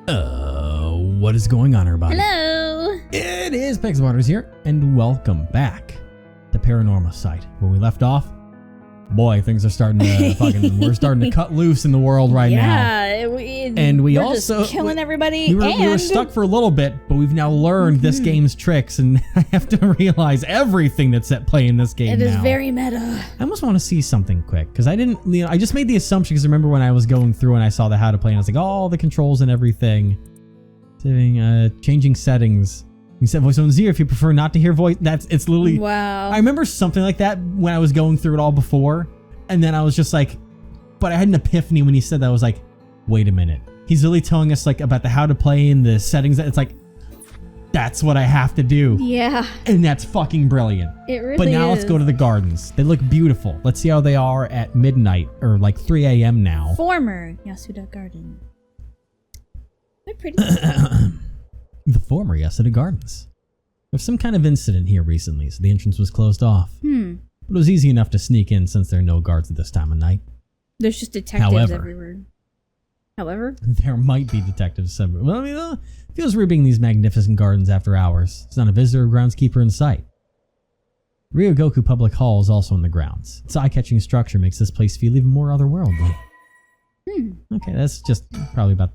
What is going on, everybody? Hello! It is Pegs Waters here, and welcome back to Paranormasight. When we left off, boy, things are starting to we're starting to cut loose in the world right now. Yeah, we're also just killing everybody. We were stuck for a little bit, but we've now learned this game's tricks, and I have to realize everything that's at play in this game now. It is very meta. I almost want to see something quick, because I didn't, I just made the assumption, because remember when I was going through and I saw the how to play, and I was like, oh, all the controls and everything. Changing settings. You said voice on zero if you prefer not to hear voice. It's literally. Wow. I remember something like that when I was going through it all before, and then I was just like, but I had an epiphany when he said that. I was like, wait a minute. He's really telling us like about the how to play and the settings. It's like, that's what I have to do. Yeah. And that's fucking brilliant. It really is. But now let's go to the gardens. They look beautiful. Let's see how they are at midnight or like 3 a.m. now. Former Yasuda Garden. They're pretty. The former Yasuda Gardens. There's some kind of incident here recently, so the entrance was closed off. But it was easy enough to sneak in since there are no guards at this time of night. There's just detectives everywhere. However? There might be detectives somewhere. Well, I mean, it feels weird being in these magnificent gardens after hours. There's not a visitor or groundskeeper in sight. Ryogoku Public Hall is also in the grounds. Its eye-catching structure makes this place feel even more otherworldly. Okay, that's just probably about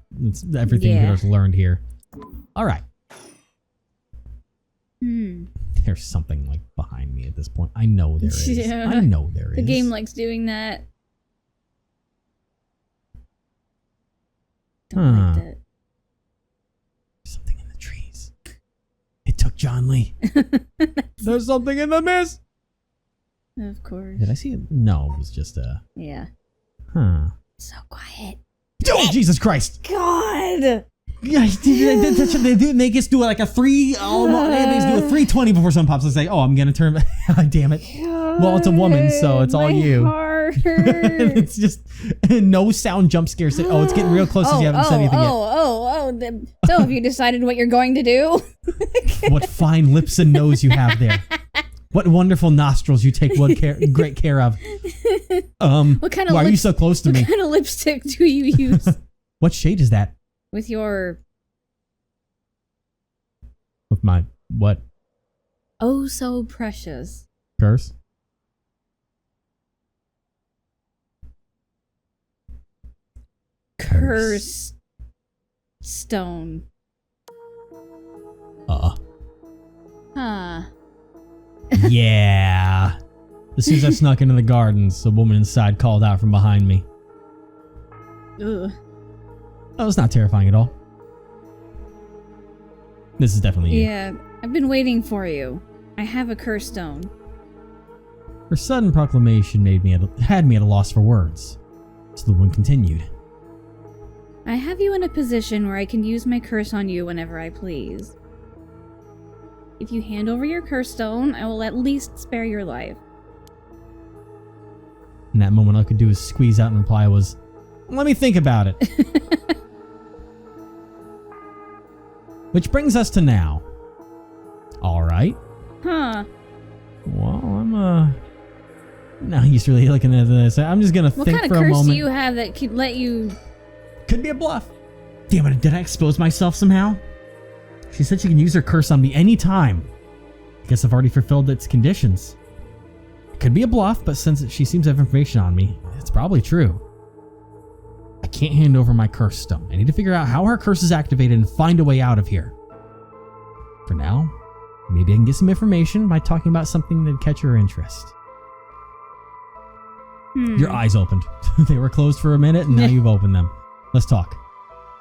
everything we've learned here. All right. There's something like behind me at this point. I know there is. Yeah. I know there is. The game likes doing that. Don't like that. Something in the trees. It took John Lee. There's something in the mist. Of course. Did I see it? No, it was just a... Yeah. So quiet. Oh, Jesus Christ! God! Yeah, they make us do like a 320 before someone pops and say, oh, I'm gonna turn. Damn it. God, well, it's a woman, so it's all you. It's just no sound jump scare. Oh, it's getting real close as you haven't said anything yet. So have you decided what you're going to do? What fine lips and nose you have there. What wonderful nostrils you take great care of. What kind of why are you so close to me? What kind of lipstick do you use? What shade is that? With your... With my what? Oh, so precious. Curse? Curse. Stone. Huh. Yeah. As soon as I snuck into the gardens, a woman inside called out from behind me. Ugh. Oh, it's not terrifying at all. This is definitely you. Yeah, I've been waiting for you. I have a curse stone. Her sudden proclamation had me at a loss for words. So the woman continued. I have you in a position where I can use my curse on you whenever I please. If you hand over your curse stone, I will at least spare your life. In that moment, all I could do was squeeze out and reply was, let me think about it. Which brings us to now. All right. Huh. Well, I'm now he's really looking at this. I'm just gonna think for a moment. What kind of curse do you have that could let you... Could be a bluff. Damn it, did I expose myself somehow? She said she can use her curse on me anytime. I guess I've already fulfilled its conditions. It could be a bluff, but since she seems to have information on me, it's probably true. I can't hand over my curse stone. I need to figure out how her curse is activated and find a way out of here. For now, maybe I can get some information by talking about something that'd catch her interest. Your eyes opened. They were closed for a minute, and now you've opened them. Let's talk.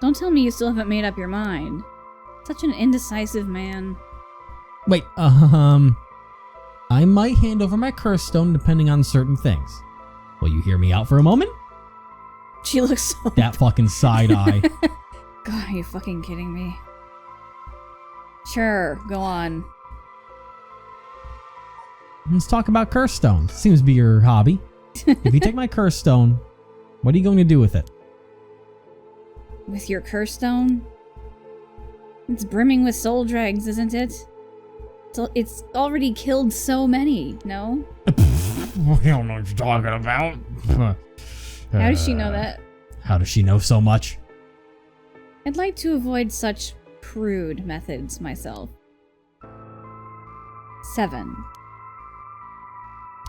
Don't tell me you still haven't made up your mind. Such an indecisive man. Wait, I might hand over my curse stone depending on certain things. Will you hear me out for a moment? She looks so... That fucking side eye. God, are you fucking kidding me? Sure, go on. Let's talk about curse stones. Seems to be your hobby. If you take my curse stone, what are you going to do with it? With your curse stone? It's brimming with soul dregs, isn't it? It's already killed so many, no? I don't know what you're talking about. How does she know that? How does she know so much? I'd like to avoid such crude methods myself. 7.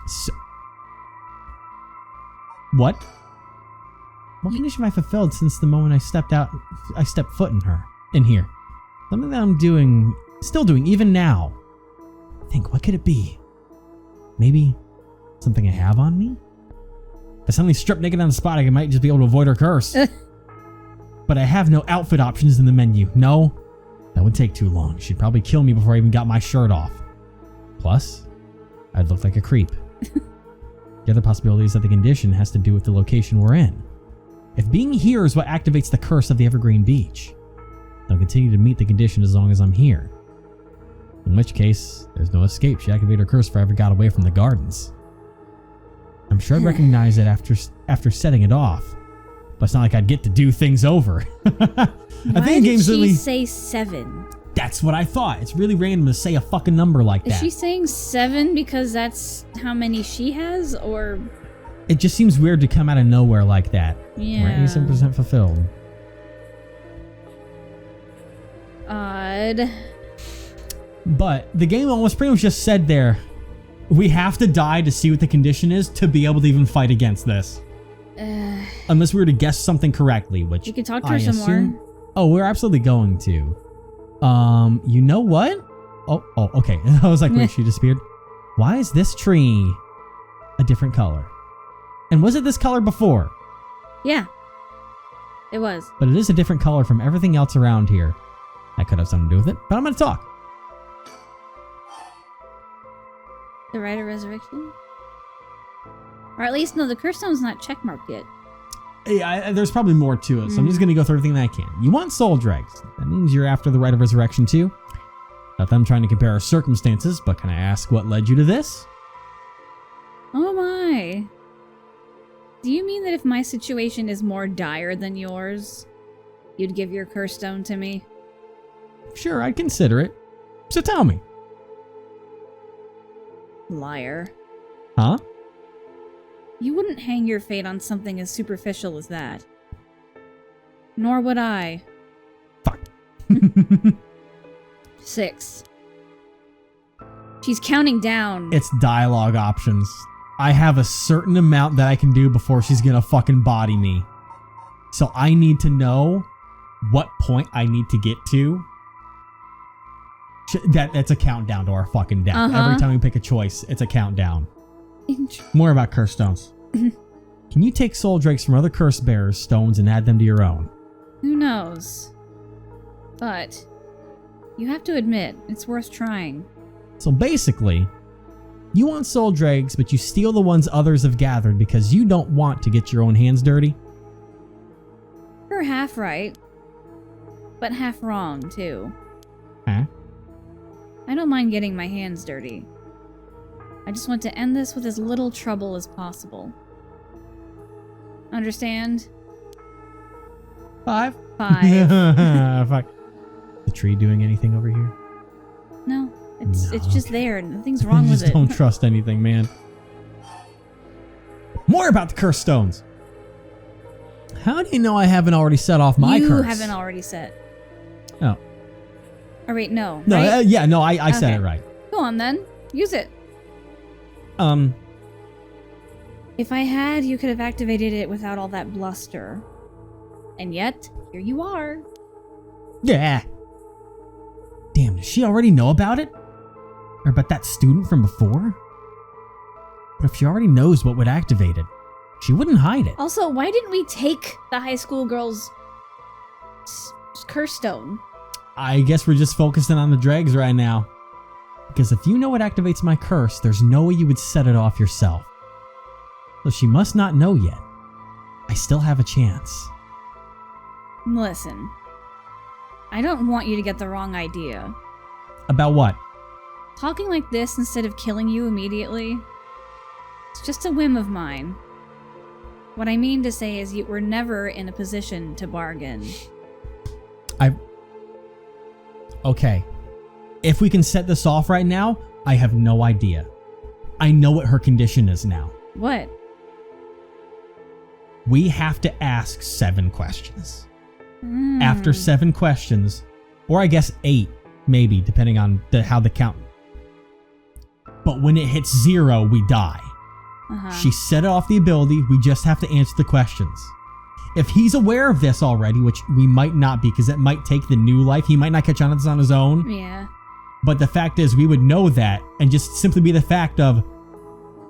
So, what? What condition have I fulfilled since the moment I stepped foot in here? Something that I'm still doing, even now. Think, what could it be? Maybe something I have on me? If I suddenly strip naked on the spot, I might just be able to avoid her curse. But I have no outfit options in the menu. No, that would take too long. She'd probably kill me before I even got my shirt off. Plus, I'd look like a creep. The other possibility is that the condition has to do with the location we're in. If being here is what activates the curse of the Evergreen Beach, I'll continue to meet the condition as long as I'm here. In which case, there's no escape. She activated her curse if I ever got away from the gardens. I'm sure I'd recognize it after setting it off, but it's not like I'd get to do things over. Why did she say 7? That's what I thought. It's really random to say a fucking number like that. Is she saying 7 because that's how many she has, or...? It just seems weird to come out of nowhere like that. Yeah. We're 87% fulfilled. Odd. But the game almost pretty much just said there, we have to die to see what the condition is to be able to even fight against this. Unless we were to guess something correctly, which you can talk to her some more. Oh, we're absolutely going to. You know what? Oh, okay. I was like, wait, she disappeared. Why is this tree a different color? And was it this color before? Yeah, it was. But it is a different color from everything else around here. That could have something to do with it, but I'm going to talk. The Rite of Resurrection? Or at least, no, the curse stone's not checkmarked yet. Yeah, there's probably more to it, so I'm just going to go through everything that I can. You want soul dregs. That means you're after the Rite of Resurrection too. Not that I'm trying to compare our circumstances, but can I ask what led you to this? Oh my. Do you mean that if my situation is more dire than yours, you'd give your curse stone to me? Sure, I'd consider it. So tell me. Liar. Huh? You wouldn't hang your fate on something as superficial as that. Nor would I. Fuck. 6. She's counting down. It's dialogue options. I have a certain amount that I can do before she's gonna fucking body me. So I need to know what point I need to get to. That's a countdown to our fucking death. Every time we pick a choice, it's a countdown. More about curse stones. Can you take soul dregs from other curse bearers' stones and add them to your own? Who knows? But you have to admit, it's worth trying. So basically, you want soul dregs, but you steal the ones others have gathered because you don't want to get your own hands dirty? You're half right, but half wrong, too. Huh? I don't mind getting my hands dirty. I just want to end this with as little trouble as possible. Understand? 5? 5. Fuck. The tree doing anything over here? No, it's just there. Nothing's wrong with it. Just don't trust anything, man. More about the curse stones. How do you know I haven't already set off my curse? You haven't already set. Oh. Oh wait, no. No, right? yeah, no, I said it right. Go on then. Use it. If I had, you could have activated it without all that bluster. And yet, here you are. Yeah. Damn, does she already know about it? Or about that student from before? But if she already knows what would activate it, she wouldn't hide it. Also, why didn't we take the high school girl's curse stone? I guess we're just focusing on the dregs right now. Because if you know what activates my curse, there's no way you would set it off yourself. So she must not know yet. I still have a chance. Listen. I don't want you to get the wrong idea. About what? Talking like this instead of killing you immediately. It's just a whim of mine. What I mean to say is you were never in a position to bargain. Okay. If we can set this off right now, I have no idea. I know what her condition is now. What? We have to ask 7 questions. after 7 questions, or I guess 8, maybe, depending on how the count. But when it hits 0, we die. She set off the ability. We just have to answer the questions. If he's aware of this already, which we might not be, because it might take the new life. He might not catch on to this on his own. Yeah. But the fact is, we would know that, and just simply be the fact of,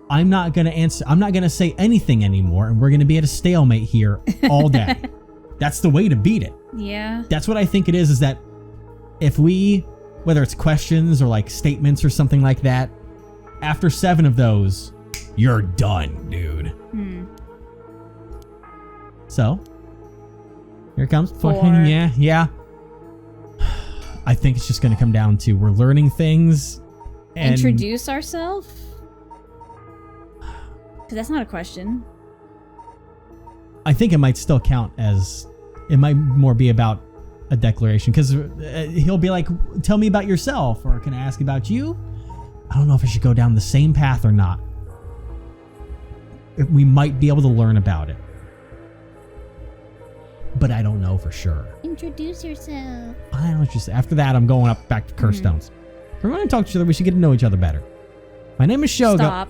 I'm not going to answer. I'm not going to say anything anymore, and we're going to be at a stalemate here all day. That's the way to beat it. Yeah. That's what I think it is that if we, whether it's questions or like statements or something like that, after 7 of those, you're done, dude. So, here it comes. 4. Yeah. I think it's just going to come down to we're learning things. And introduce ourselves? Because that's not a question. I think it might still count as, it might more be about a declaration. Because he'll be like, tell me about yourself. Or can I ask about you? I don't know if I should go down the same path or not. We might be able to learn about it. But I don't know for sure. Introduce yourself. I don't know. Just after that, I'm going up back to curse stones. If we're going to talk to each other, we should get to know each other better. My name is Shogo. Stop.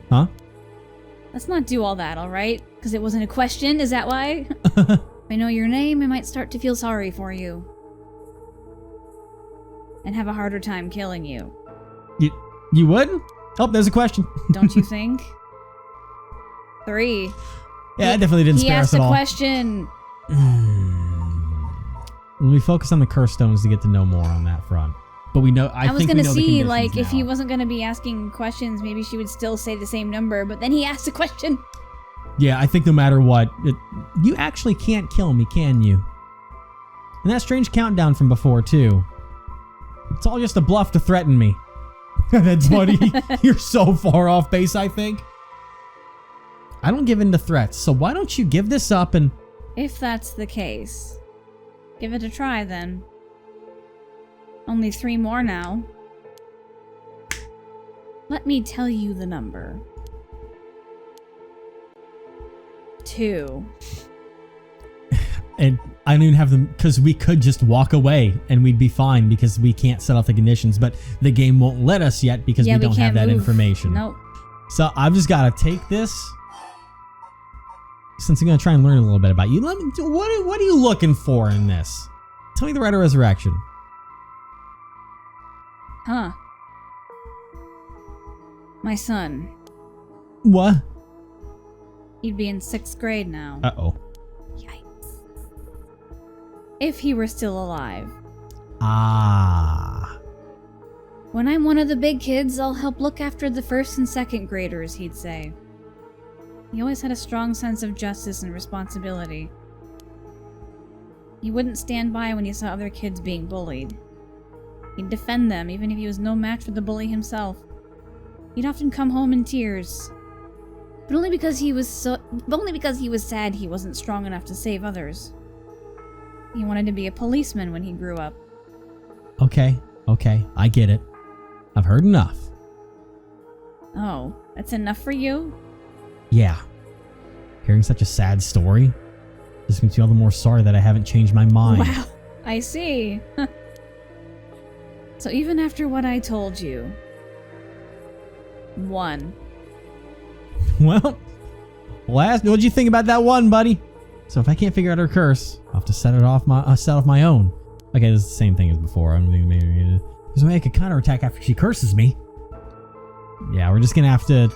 Huh? Let's not do all that, all right? Because it wasn't a question. Is that why? If I know your name, I might start to feel sorry for you. And have a harder time killing you. You would? Oh, there's a question. Don't you think? 3. Yeah, that definitely didn't spare us at all. He asked a question. We focus on the curse stones to get to know more on that front. But we know, I was think gonna we know the see, conditions like, if now. he wasn't gonna be asking questions, maybe she would still say the same number, but then he asked a question. Yeah, I think no matter what, you actually can't kill me, can you? And that strange countdown from before, too. It's all just a bluff to threaten me. That's funny. You're so far off base, I think. I don't give in to threats, so why don't you give this up and... If that's the case, give it a try then. Only 3 more now. Let me tell you the number. 2. And I don't even have them, because we could just walk away and we'd be fine because we can't set off the conditions, but the game won't let us yet because we don't have that information. Nope. So I've just got to take this. Since I'm going to try and learn a little bit about you, let me. What are you looking for in this? Tell me the right of resurrection. Huh. My son. What? He'd be in 6th grade now. Uh-oh. Yikes. If he were still alive. Ah. When I'm one of the big kids, I'll help look after the 1st and 2nd graders, he'd say. He always had a strong sense of justice and responsibility. He wouldn't stand by when he saw other kids being bullied. He'd defend them, even if he was no match for the bully himself. He'd often come home in tears. But only because he was sad he wasn't strong enough to save others. He wanted to be a policeman when he grew up. Okay, I get it. I've heard enough. Oh, that's enough for you? Yeah. Hearing such a sad story just makes me all the more sorry that I haven't changed my mind. Wow, I see. So even after what I told you... 1. Well, what'd you think about that 1, buddy? So if I can't figure out her curse, I'll have to set off my own. Okay, this is the same thing as before. I'm thinking maybe there's a way I could counterattack after she curses me. Yeah, we're just gonna have to,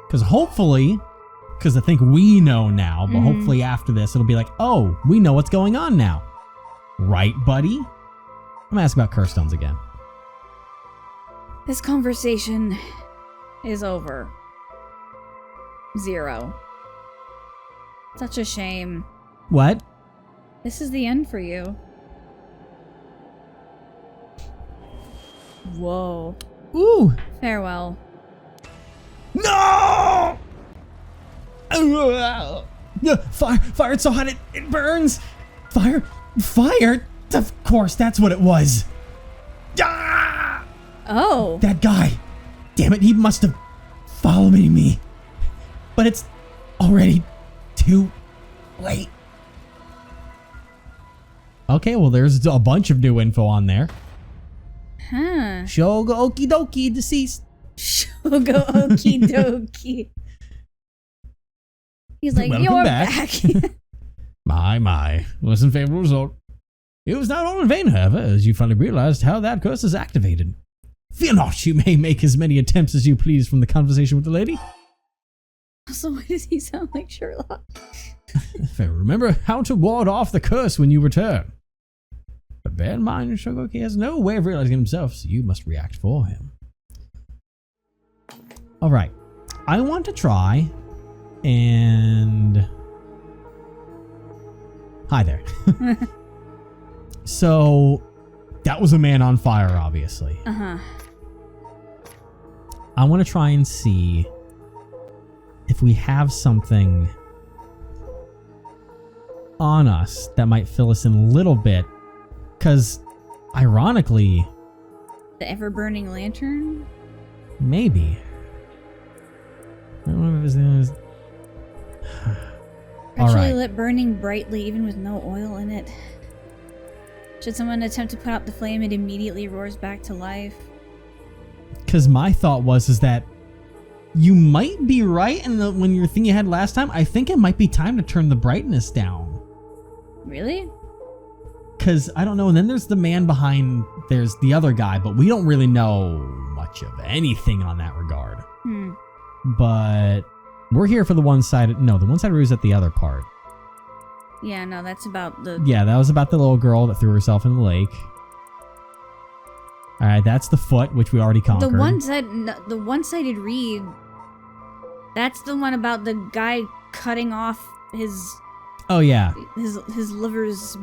because I think we know now, but hopefully after this it'll be like, oh, we know what's going on now. Right, buddy? I'm gonna ask about curse stones again. This conversation is over. 0. Such a shame. What? This is the end for you. Whoa. Ooh. Farewell. No! Fire, it's so hot it burns. Fire. Of course, that's what it was. Ah! Oh. That guy. Damn it, he must have followed me. But it's already too late. Okay, well, there's a bunch of new info on there. Huh. Shogo Okie Dokie deceased. Shogo okie dokie. He's like, Welcome you're back." back. My. Wasn't favorable result. It was not all in vain, however, as you finally realized how that curse is activated. Fear not, you may make as many attempts as you please from the conversation with the lady. So why does he sound like Sherlock? Remember how to ward off the curse when you return. But bear in mind, Shogoki has no way of realizing himself, so you must react for him. Alright. I want to try and... Hi there. So, that was a man on fire, obviously. Uh-huh. I want to try and see if we have something on us that might fill us in a little bit. Because, ironically... The ever-burning lantern? Maybe. I don't know if it was... Perpetually lit, burning brightly, even with no oil in it. Should someone attempt to put out the flame, it immediately roars back to life. Because my thought is that you might be right in when your thing you had last time. I think it might be time to turn the brightness down. Really? Because I don't know. And then there's the man behind. There's the other guy, but we don't really know much of anything on that regard. But we're here for the one-sided. No, the one-sided ruse at the other part. Yeah, no, that's about the... Yeah, that was about the little girl that threw herself in the lake. Alright, that's the foot, which we already conquered. The one-sided reed, that's the one about the guy cutting off his... Oh, yeah. His liver's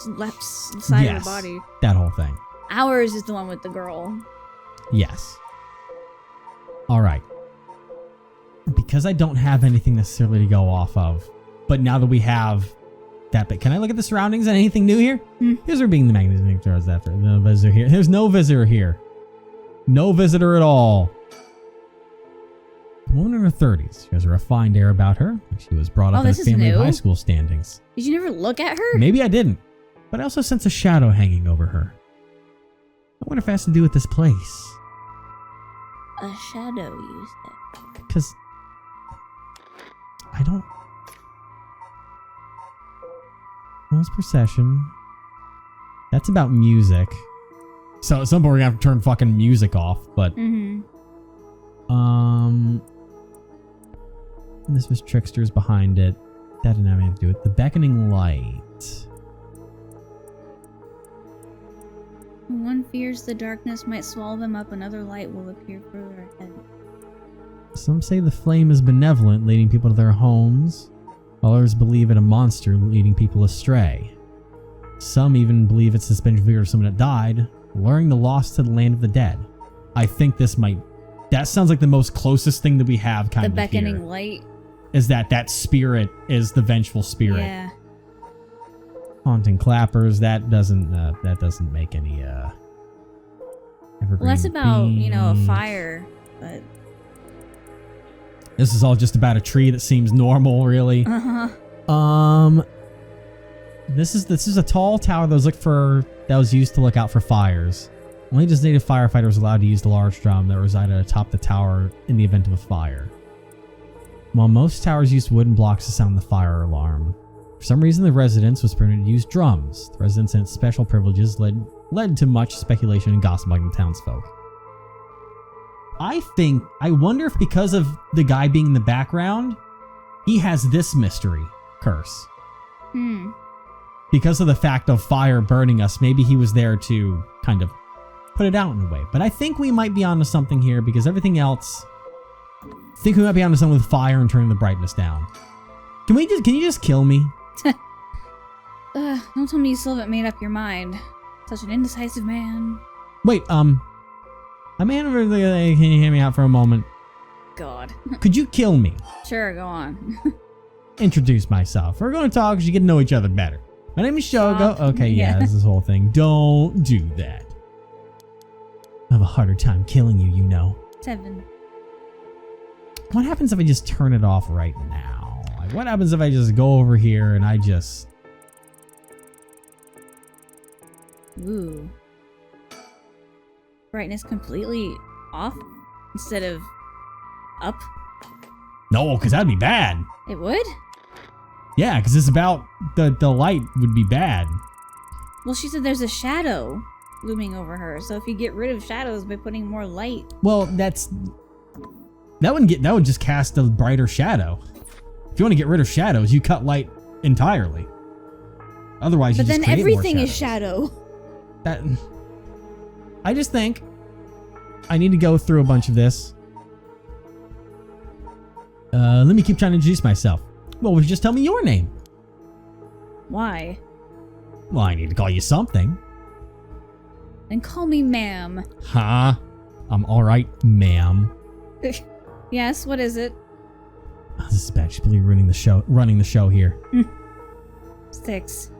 left side of the body. That whole thing. Ours is the one with the girl. Yes. Alright. Because I don't have anything necessarily to go off of, but now that we have that bit, can I look at the surroundings and anything new here? Here's her being the magnetic towards after. No visitor here. There's no visitor here. No visitor at all. A woman in her 30s. She has a refined air about her. She was brought up in a family of high school standings. Did you never look at her? Maybe I didn't, but I also sense a shadow hanging over her. I wonder if it has to do with this place. A shadow, you said. Because I don't... Most procession. That's about music. So at some point we're gonna have to turn fucking music off, but... This was Trickster's behind it. That didn't have anything to do with it. The beckoning light. One fears the darkness might swallow them up, another light will appear further ahead. Some say the flame is benevolent, leading people to their homes. Others believe it a monster, leading people astray. Some even believe it's the suspended figure of someone that died, luring the lost to the land of the dead. I think this might... That sounds like the most closest thing that we have kind of here. The beckoning light? Is that spirit is the vengeful spirit. Yeah. Haunting clappers, that doesn't make any, evergreen Well, that's about, beams. a fire, but... This is all just about a tree that seems normal, really. This is a tall tower that was used to look out for fires. Only designated firefighters allowed to use the large drum that resided atop the tower in the event of a fire. While most towers used wooden blocks to sound the fire alarm, for some reason the residence was permitted to use drums. The residence and its special privileges led to much speculation and gossip among the townsfolk. I wonder if because of the guy being in the background, he has this mystery curse. Because of the fact of fire burning us, maybe he was there to kind of put it out in a way. But I think we might be onto something here because everything else... I think we might be onto something with fire and turning the brightness down. Can you just kill me? Don't tell me you still haven't made up your mind. Such an indecisive man. Wait, a man over there, can you hear me out for a moment? God. Could you kill me? Sure, go on. Introduce myself. We're going to talk because you get to know each other better. My name is Shogo. Okay, yeah, this is this whole thing. Don't do that. I have a harder time killing you, you know. 7. What happens if I just turn it off right now? Like, what happens if I just go over here and I just... Ooh. Brightness completely off instead of up? No, because that'd be bad. It would? Yeah, because it's about the light would be bad. Well, she said there's a shadow looming over her, so if you get rid of shadows by putting more light... Well, that would just cast a brighter shadow. If you want to get rid of shadows, you cut light entirely. Otherwise, you just create more shadows. But then everything is shadow. I just think I need to go through a bunch of this. Let me keep trying to introduce myself. Well, would you just tell me your name? Why? Well, I need to call you something. Then call me ma'am. Huh? I'm alright, ma'am. Yes, what is it? Oh, this is bad. She's really running the show here. 6.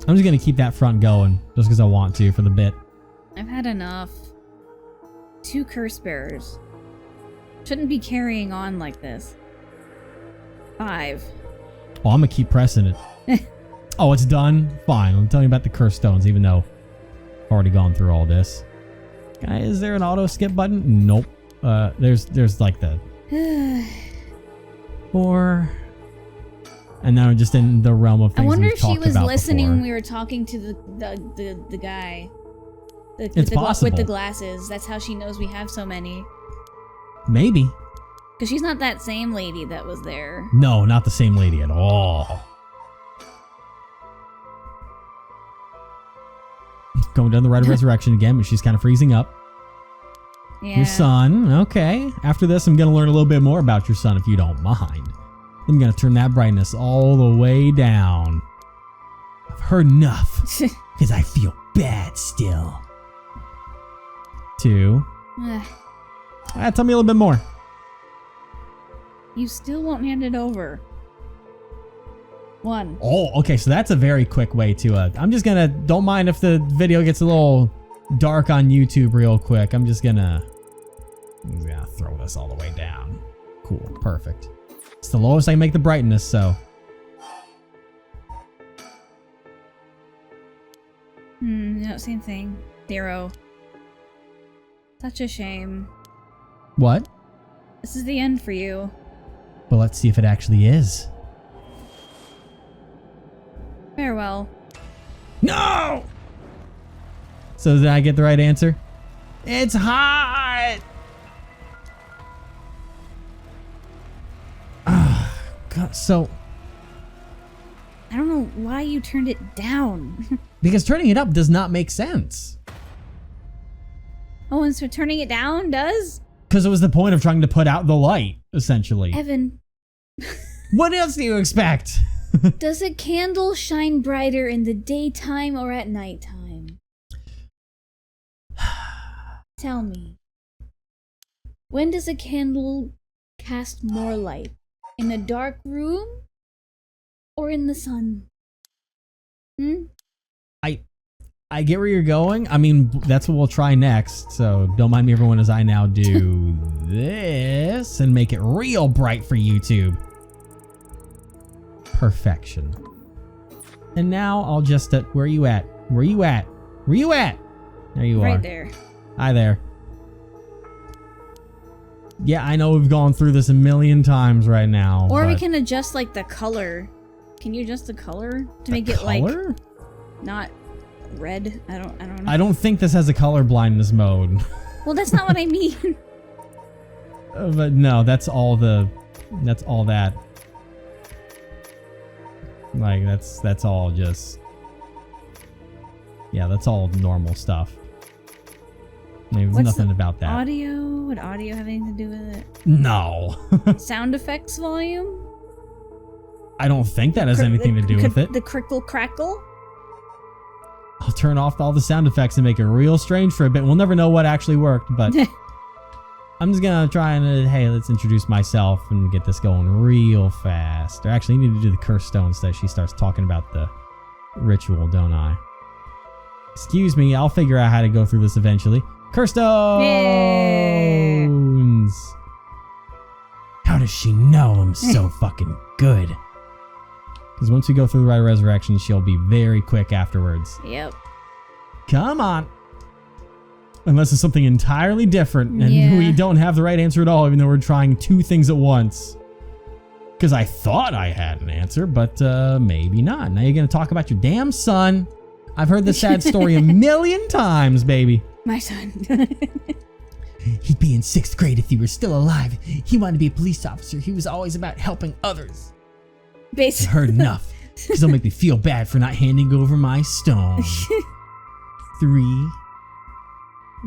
I'm just gonna keep that front going, just because I want to for the bit. I've had enough. 2 curse bearers. Shouldn't be carrying on like this. 5. Well, I'm gonna keep pressing it. Oh, it's done? Fine. I'm telling you about the curse stones, even though I've already gone through all this. Is there an auto skip button? Nope. There's like the 4. And now we're just in the realm of things I wonder we've if she talked was about listening before. when we were talking to the guy. It's possible. With the glasses. That's how she knows we have so many. Maybe. Because she's not that same lady that was there. No, not the same lady at all. Going down the Rite of Resurrection again, but she's kind of freezing up. Yeah. Your son, okay. After this, I'm going to learn a little bit more about your son, if you don't mind. I'm going to turn that brightness all the way down. I've heard enough, because I feel bad still. 2. Tell me a little bit more. You still won't hand it over. 1. Oh, okay, so that's a very quick way to... I'm just going to... Don't mind if the video gets a little dark on YouTube real quick. I'm just going to throw this all the way down. Cool, perfect. It's the lowest I can make the brightness, so... No, same thing. 0. Such a shame. What? This is the end for you. But let's see if it actually is. Farewell. No! So did I get the right answer? It's hot! God, so... I don't know why you turned it down. Because turning it up does not make sense. Oh, and so turning it down does? Because it was the point of trying to put out the light, essentially. Evan. What else do you expect? Does a candle shine brighter in the daytime or at nighttime? Tell me. When does a candle cast more light? In a dark room? Or in the sun? I get where you're going. I mean, that's what we'll try next. So don't mind me, everyone, as I now do this and make it real bright for YouTube. Perfection. And now I'll just... where are you at? Where are you at? Where are you at? There you are. Right there. Hi there. Yeah, I know we've gone through this a million times right now. Or we but can adjust like the color. Can you adjust the color to make it like not red? I don't know. I don't think this has a color blindness mode. Well, that's not what I mean. But no, that's all that. Like that's all just... Yeah, that's all normal stuff. There's nothing about that. Audio? Would audio have anything to do with it? No. Sound effects volume? I don't think that has anything to do with it. The crickle crackle? I'll turn off all the sound effects and make it real strange for a bit. We'll never know what actually worked, but I'm just gonna try and, hey, let's introduce myself and get this going real fast. Or actually, you need to do the curse stones that she starts talking about the ritual, don't I? Excuse me, I'll figure out how to go through this eventually. Curse stones! Yay. How does she know I'm so fucking good? Because once we go through the Rite of Resurrection, she'll be very quick afterwards. Yep. Come on. Unless it's something entirely different and Yeah. we don't have the right answer at all, even though we're trying two things at once. Because I thought I had an answer, but maybe not. Now you're going to talk about your damn son. I've heard this sad story a million times, baby. My son. He'd be in 6th grade if he were still alive. He wanted to be a police officer. He was always about helping others. I Basically. heard enough. Because it'll make me feel bad for not handing over my stone. 3.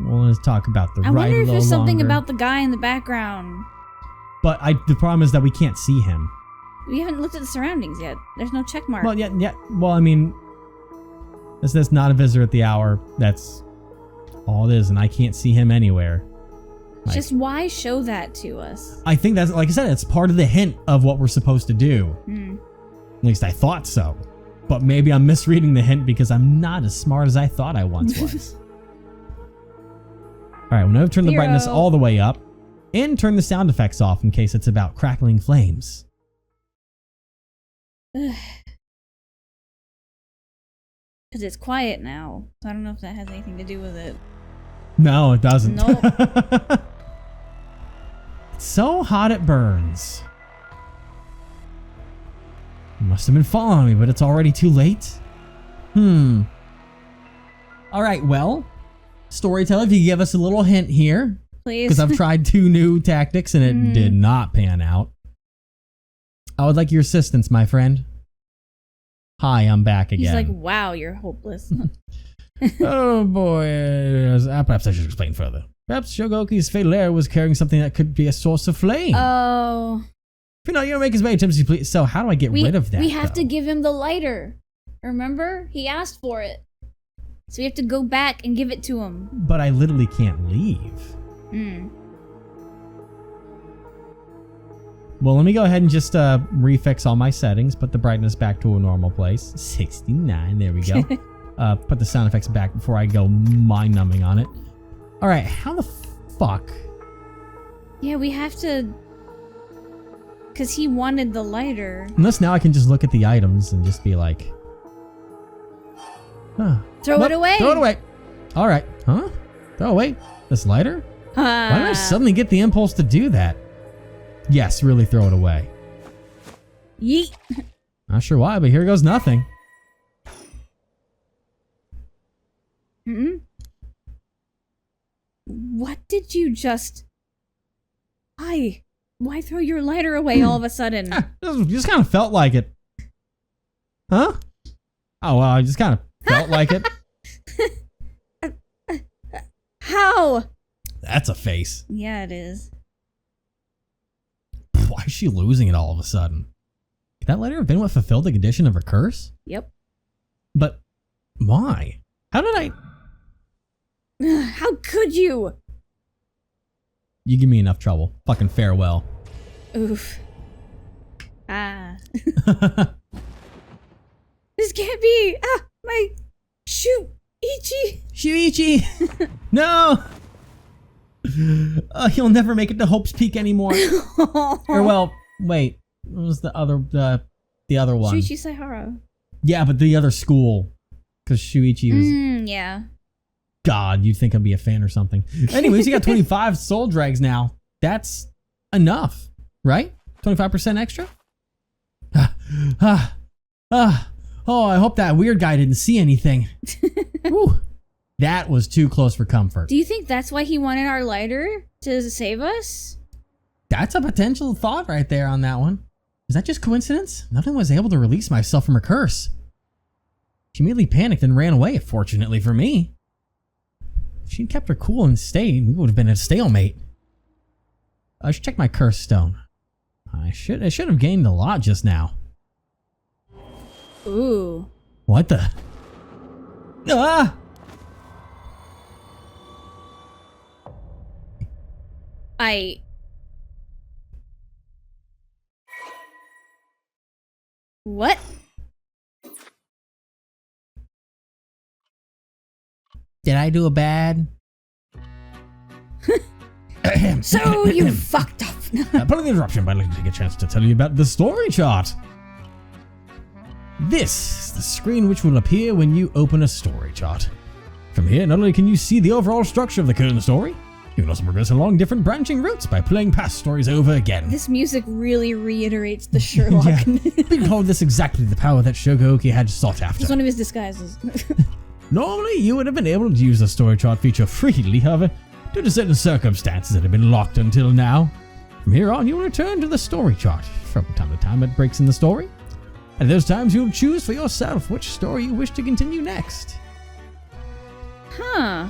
Well, let's talk about the I ride wonder a if little there's something longer. about the guy in the background. But the problem is that we can't see him. We haven't looked at the surroundings yet. There's no check mark. Well, yeah. Well, I mean, that's not a visitor at the hour. That's all it is, and I can't see him anywhere. Like, Just why show that to us? I think that's, like I said, it's part of the hint of what we're supposed to do. Hmm. At least I thought so. But maybe I'm misreading the hint because I'm not as smart as I thought I once was. All right, well, now I've turned the 0. brightness all the way up and turn the sound effects off in case it's about crackling flames. Because it's quiet now. So I don't know if that has anything to do with it. No, it doesn't. Nope. It's so hot it burns. You must have been following me, but it's already too late. All right, well, storyteller, if you give us a little hint here, Please. because I've tried 2 new tactics and it did not pan out. I would like your assistance, my friend. Hi, I'm back again. He's like, wow, you're hopeless. Oh boy, perhaps I should explain further. Perhaps Shogoki's fatal error was carrying something that could be a source of flame. Oh. You know, you don't make as many attempts as you please. So how do I get rid of that? We have though? to give him the lighter. Remember? He asked for it. So we have to go back and give it to him. But I literally can't leave. Well, let me go ahead and just refix all my settings. Put the brightness back to a normal place. 69, there we go. Put the sound effects back before I go mind-numbing on it. All right, how the fuck? Yeah, we have to... Because he wanted the lighter. Unless now I can just look at the items and just be like... Huh. Throw it away. Throw it away. All right. Huh? Throw away this lighter? Why did I suddenly get the impulse to do that? Yes, really throw it away. Yeet. Not sure why, but here goes nothing. What did you just... Why throw your lighter away all of a sudden? Just kind of felt like it. Huh? Oh, well, I just kind of felt like it. How? That's a face. Yeah, it is. Why is she losing it all of a sudden? Could that letter have been what fulfilled the condition of her curse? Yep. But why? How did I... How could you? You give me enough trouble. Fucking farewell. Oof. This can't be. My Shuichi. Shuichi! No! He'll never make it to Hope's Peak anymore. Or well, wait. What was the other one? Shuichi Saihara. Yeah, but the other school. Because Shuichi was... Yeah. God, you'd think I'd be a fan or something. Anyways, you got 25 soul drags now. That's enough, right? 25% extra? Oh, I hope that weird guy didn't see anything. Whew. That was too close for comfort. Do you think that's why he wanted our lighter? To save us? That's a potential thought right there on that one. Is that just coincidence? Nothing was able to release myself from her curse. She immediately panicked and ran away, fortunately for me. If she'd kept her cool and stayed, we would have been at a stalemate. I should check my curse stone. I should have gained a lot just now. Ooh. What the? Ah! What? Did I do a bad? So you fucked up. Pardon the interruption, but I'd like to take a chance to tell you about the story chart. This is the screen which will appear when you open a story chart. From here, not only can you see the overall structure of the current story, you can also progress along different branching routes by playing past stories over again. This music really reiterates the Sherlock. Yeah. We call this exactly the power that Shogo had sought after. It's one of his disguises. Normally, you would have been able to use the story chart feature freely, however, due to certain circumstances that have been locked until now. From here on, you'll return to the story chart from time to time at breaks in the story. At those times, you'll choose for yourself which story you wish to continue next. Huh.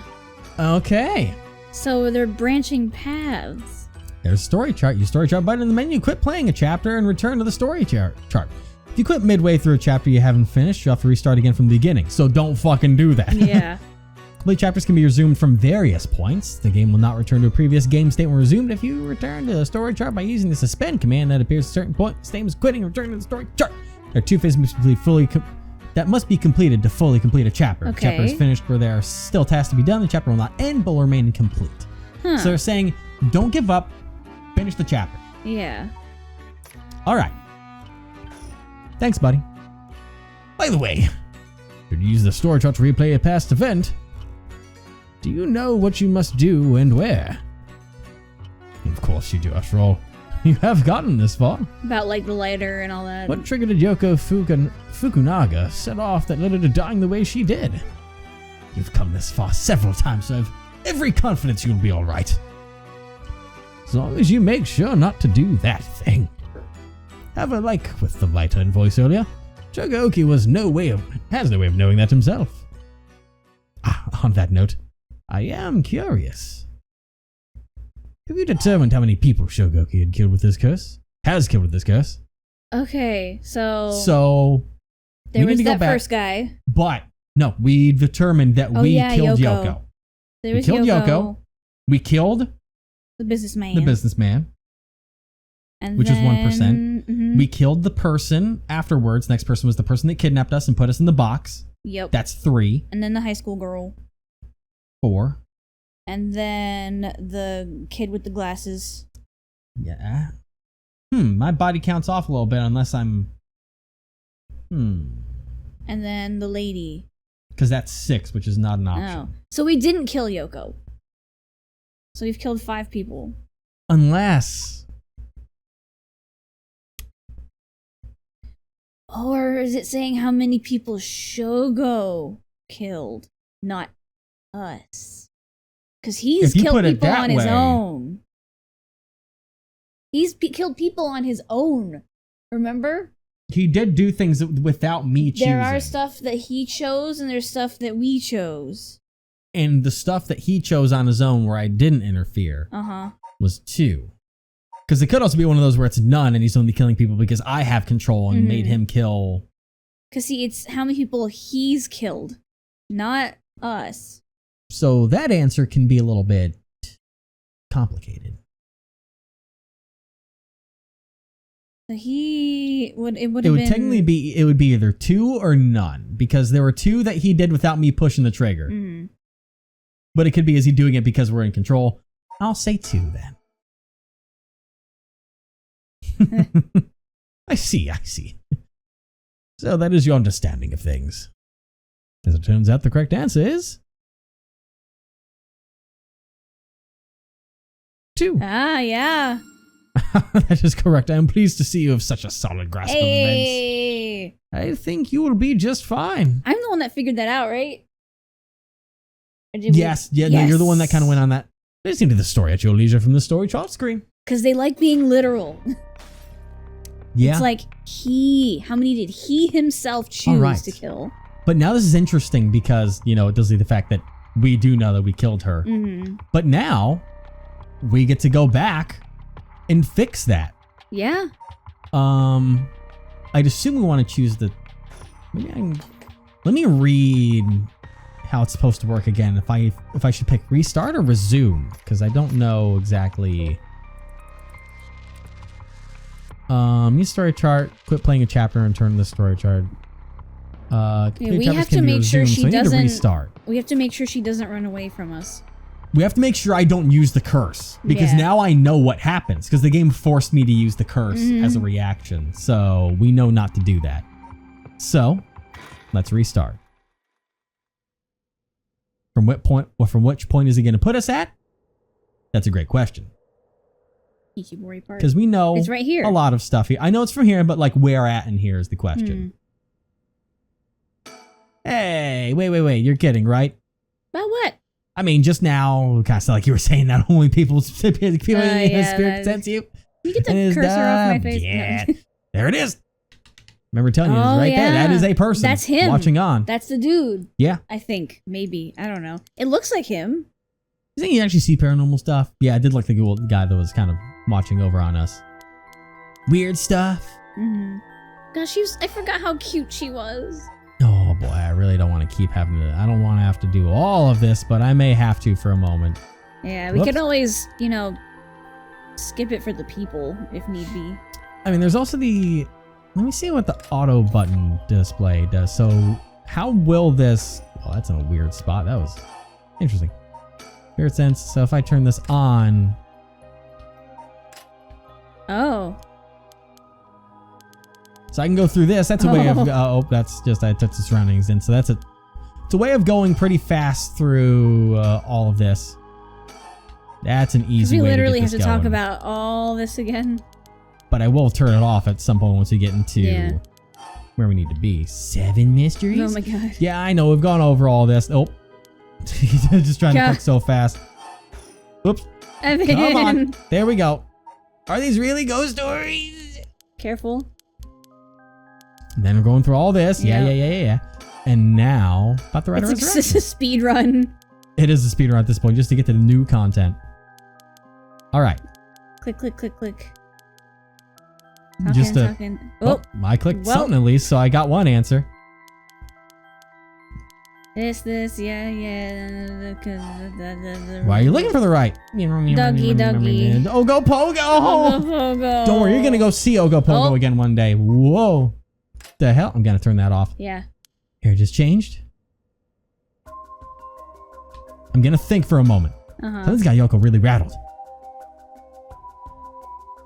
Okay. So they're branching paths. There's story chart. Use story chart button in the menu. Quit playing a chapter and return to the story chart. If you quit midway through a chapter you haven't finished, you'll have to restart again from the beginning. So don't fucking do that. Yeah. Complete chapters can be resumed from various points. The game will not return to a previous game state when resumed if you return to the story chart by using the suspend command that appears at a certain point. Same as quitting and returning to the story chart. There are 2 phases that must be completed to fully complete a chapter. Okay. If the chapter is finished where there are still tasks to be done, the chapter will not end but will remain incomplete. Huh. So they're saying, don't give up, finish the chapter. Yeah. All right. Thanks, buddy. By the way, should you use the story chart to replay a past event, do you know what you must do and where? Of course you do, after all. You have gotten this far. About like the lighter and all that. What triggered Yoko Fukunaga set off that led her to dying the way she did? You've come this far several times, so I have every confidence you'll be alright. As long as you make sure not to do that thing. However, like with the lighter in voice earlier, Shogo has no way of knowing that himself. On that note, I am curious. Have you determined how many people Shogo had killed with this curse? Has killed with this curse? Okay, so we there need was to go that back, first guy. But no, we determined that we killed Yoko. There We was killed Yoko. We killed the businessman. the businessman, and which is 1%. Mhm. We killed the person afterwards. Next person was the person that kidnapped us and put us in the box. Yep. That's 3. And then the high school girl. 4. And then the kid with the glasses. Yeah. My body counts off a little bit unless I'm... And then the lady. Because that's 6, which is not an option. Oh. So we didn't kill Yoko. So we've killed 5 people. Unless... Or is it saying how many people Shogo killed? Not us. Because he's killed people on his own. He's killed people on his own. Remember? He did do things without me choosing. There are stuff that he chose and there's stuff that we chose. And the stuff that he chose on his own where I didn't interfere was 2. Because it could also be one of those where it's none and he's only killing people because I have control and made him kill. Because see, it's how many people he's killed, not us. So that answer can be a little bit complicated. So it would Technically be either 2 or none because there were 2 that he did without me pushing the trigger. But it could be is he doing it because we're in control. I'll say 2 then. I see. So that is your understanding of things. As it turns out, the correct answer is 2. Yeah. That is correct. I am pleased to see you have such a solid grasp of events. I think you will be just fine. I'm the one that figured that out, right? Yes. No, you're the one that kind of went on that. Listen to the story at your leisure from the story chart screen. Because they like being literal. Yeah. It's like how many did he himself choose to kill? But now this is interesting because, it does leave the fact that we do know that we killed her. But now we get to go back and fix that. Yeah. I'd assume we want to choose the... Let me read how it's supposed to work again. If I should pick restart or resume, because I don't know exactly... use story chart, quit playing a chapter and turn to the story chart. We have to make sure she doesn't restart. We have to make sure she doesn't run away from us. We have to make sure I don't use the curse because now I know what happens because the game forced me to use the curse as a reaction. So we know not to do that. So let's restart. From what point? Well, from which point is he going to put us at? That's a great question. Ichibori part. Because we know It's right here. a lot of stuff here. I know it's from here, but like where at in here is the question. Hey, wait. You're kidding, right? About what? I mean, just now, kind of like you were saying that only people spirit sense you. You get the cursor off my face. Yeah. There it is. Remember telling you, it's right there. That is a person. That's him. Watching on. That's the dude. Yeah. I think. Maybe. I don't know. It looks like him. You think you actually see paranormal stuff? Yeah, I did like the guy that was kind of watching over on us. Weird stuff. Mm-hmm. Gosh, I forgot how cute she was. Oh boy, I really don't want to keep having to. I don't want to have to do all of this, but I may have to for a moment. Yeah, we could always, skip it for the people if need be. I mean, there's also the. Let me see what the auto button display does. So, how will this? Oh, that's in a weird spot. That was interesting. Spirit sense. So if I turn this on. Oh. So I can go through this. That's a way of. That's just I touched the surroundings in. So it's a way of going pretty fast through all of this. That's an easy way to get this going. We literally have to talk about all this again. But I will turn it off at some point once we get into where we need to be. 7 mysteries? Oh my god. Yeah, I know. We've gone over all this. Oh. Just trying to click so fast. Oops. Evan. Come on. There we go. Are these really ghost stories? Careful. And then we're going through all this. Yeah. And now, about the right resurrection. It's a speed run. It is a speed run at this point, just to get to the new content. All right. Click. Just I clicked something at least, so I got one answer. Yeah. Why are you looking for the right? Dougie. Ogo Pogo. Don't worry, you're gonna go see Ogo Pogo again one day. Whoa. The hell? I'm gonna turn that off. Yeah. Here, it just changed. I'm gonna think for a moment. Something's got Yoko really rattled.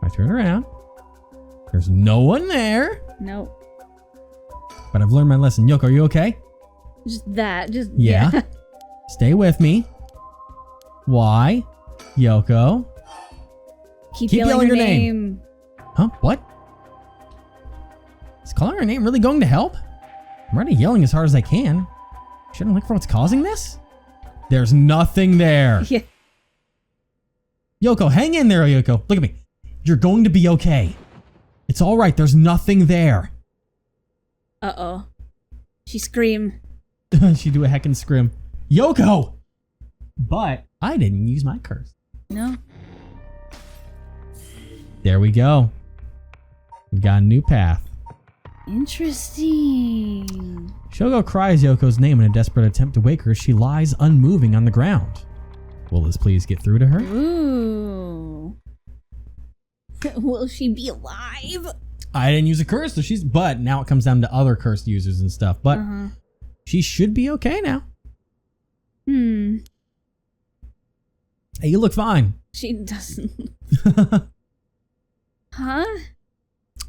I turn around. There's no one there. Nope. But I've learned my lesson. Yoko, are you okay? Yeah. Stay with me. Why? Yoko. Keep yelling your name. Huh? What? Is calling her name really going to help? I'm already yelling as hard as I can. Shouldn't I look for what's causing this? There's nothing there. Yeah. Yoko, hang in there, Yoko. Look at me. You're going to be okay. It's all right. There's nothing there. Uh-oh. She screamed. She do a heckin' scream. Yoko! But I didn't use my curse. No. There we go. We've got a new path. Interesting. Shogo cries Yoko's name in a desperate attempt to wake her as she lies unmoving on the ground. Will this please get through to her? Ooh. Will she be alive? I didn't use a curse, so but now it comes down to other cursed users and stuff. But she should be okay now. Hey, you look fine. She doesn't. Huh?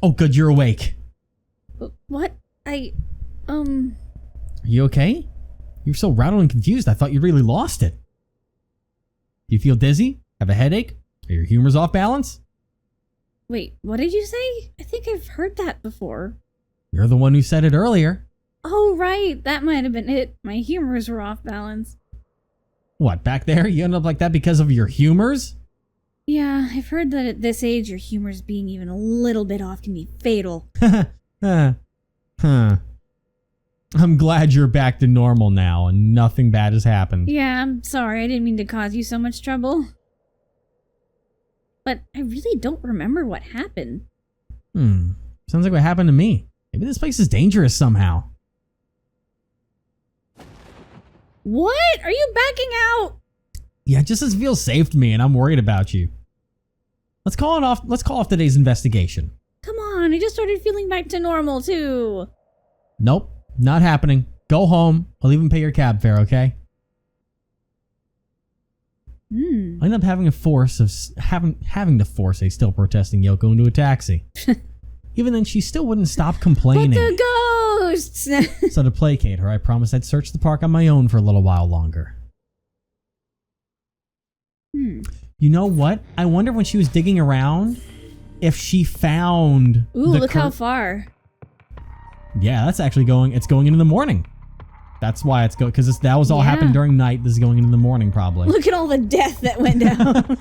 Oh, good, you're awake. What? Are you okay? You're so rattled and confused. I thought you really lost it. Do you feel dizzy? Have a headache? Are your humors off balance? Wait, what did you say? I think I've heard that before. You're the one who said it earlier. Oh, right. That might have been it. My humors were off balance. What, back there? You end up like that because of your humors? Yeah, I've heard that at this age, your humors being even a little bit off can be fatal. I'm glad you're back to normal now and nothing bad has happened. Yeah, I'm sorry. I didn't mean to cause you so much trouble. But I really don't remember what happened. Sounds like what happened to me. Maybe this place is dangerous somehow. What? Are you backing out? Yeah, it just doesn't feel safe to me and I'm worried about you. Let's call it off. Let's call off today's investigation. Come on, I just started feeling back to normal too. Nope, not happening. Go home. I'll even pay your cab fare, okay? I end up having to force a still protesting Yoko into a taxi. Even then, she still wouldn't stop complaining. But the ghosts! So to placate her, I promised I'd search the park on my own for a little while longer. You know what? I wonder when she was digging around if she found. Ooh, look how far. Yeah, that's actually going. It's going into the morning. That's why it's going, because that was all happened during night. This is going into the morning probably. Look at all the death that went down.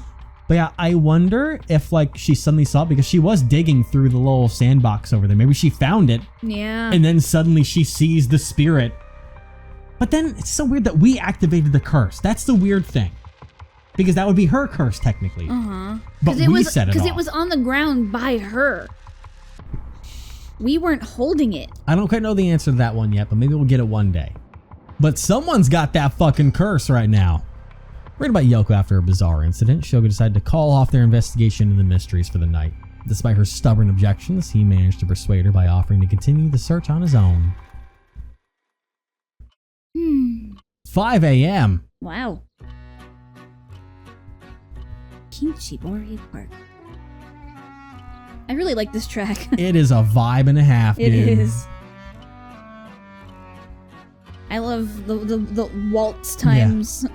But yeah, I wonder if like she suddenly saw it because she was digging through the little sandbox over there. Maybe she found it. Yeah. And then suddenly she sees the spirit. But then it's so weird that we activated the curse. That's the weird thing. Because that would be her curse technically. Uh-huh. But we set it off. Because it was on the ground by her. We weren't holding it. I don't quite know the answer to that one yet, but maybe we'll get it one day. But someone's got that fucking curse right now. Read about Yoko after a bizarre incident. Shogo decided to call off their investigation into the mysteries for the night. Despite her stubborn objections, he managed to persuade her by offering to continue the search on his own. 5 a.m. Wow. Kinchibori Park. I really like this track. It is a vibe and a half, dude. It is. I love the waltz times.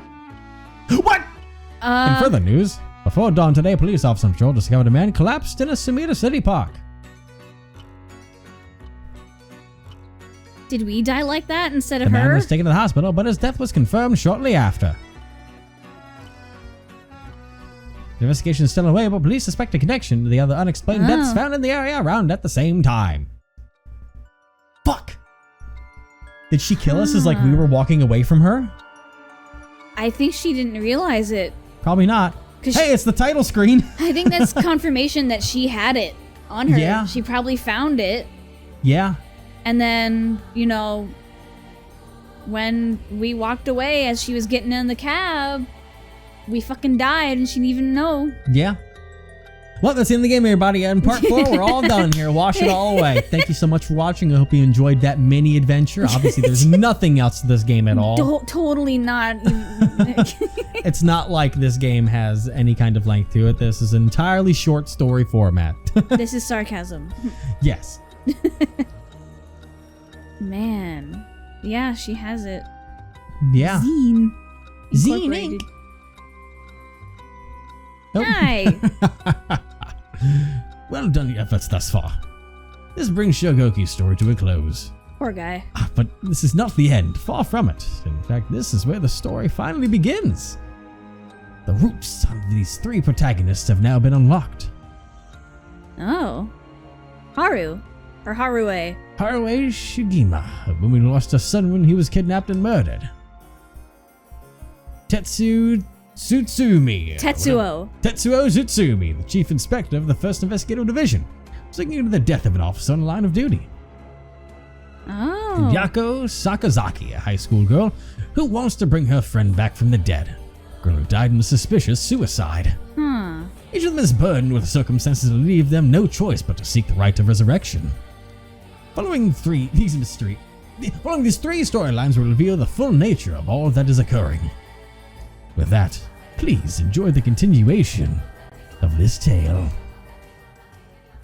Yeah. What? In further news, before dawn today, police officer on patrol discovered a man collapsed in a Sumida City park. Did we die like that instead of her? The man her? was taken to the hospital, but his death was confirmed shortly after. The investigation is still underway, but police suspect a connection to the other unexplained deaths found in the area around at the same time. Fuck! Did she kill us as like we were walking away from her? I think she didn't realize it. Probably not. Hey, it's the title screen. I think that's confirmation that she had it on her. Yeah. She probably found it. Yeah. And then, you know, when we walked away as she was getting in the cab, we fucking died and she didn't even know. Yeah. Well, that's the end of the game, everybody. In part 4, we're all done here. Wash it all away. Thank you so much for watching. I hope you enjoyed that mini adventure. Obviously, there's nothing else to this game at all. Totally not. It's not like this game has any kind of length to it. This is an entirely short story format. This is sarcasm. Yes. Man. Yeah, she has it. Yeah. Zine. Zine. Oh. Hi. Well done, your efforts thus far. This brings Shogoki's story to a close. Poor guy. But this is not the end. Far from it. In fact, this is where the story finally begins. The roots of these 3 protagonists have now been unlocked. Oh. Haru. Or Harue. Harue Shigima, a woman lost her son when he was kidnapped and murdered. Tetsuo Tsutsumi, the chief inspector of the 1st Investigative Division, was looking into the death of an officer on the line of duty. Oh. And Yoko Sakazaki, a high school girl who wants to bring her friend back from the dead. A girl who died in a suspicious suicide. Each of them is burdened with circumstances that leave them no choice but to seek the right of resurrection. Following these 3 storylines will reveal the full nature of all that is occurring. With that, please enjoy the continuation of this tale.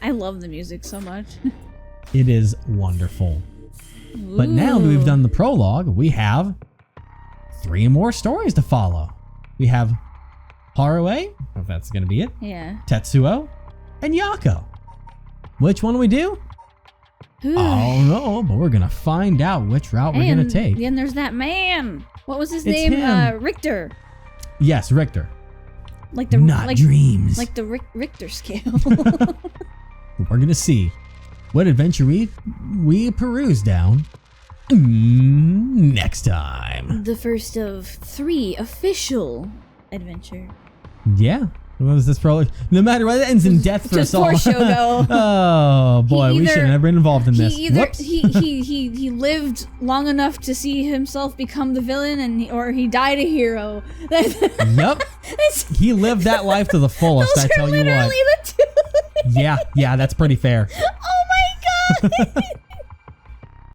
I love the music so much. It is wonderful. Ooh. But now that we've done the prologue, we have 3 more stories to follow. We have Harue, if that's going to be it. Yeah. Tetsuo, and Yoko. Which one do we do? I don't know, but we're going to find out which route we're going to take. Then there's that man. What was his It's name? him. Richter. Yes, Richter. Like the dreams. Like the Richter scale. We're going to see what adventure we peruse down next time. The first of 3 official adventure. Yeah. What was this prologue? No matter what, it ends in death for us all. Poor Shogo. Oh boy, we should have never been involved in this. Whoops. He lived long enough to see himself become the villain, or he died a hero. Yep. He lived that life to the fullest. I tell you what. The 2. Yeah, that's pretty fair. Oh my god.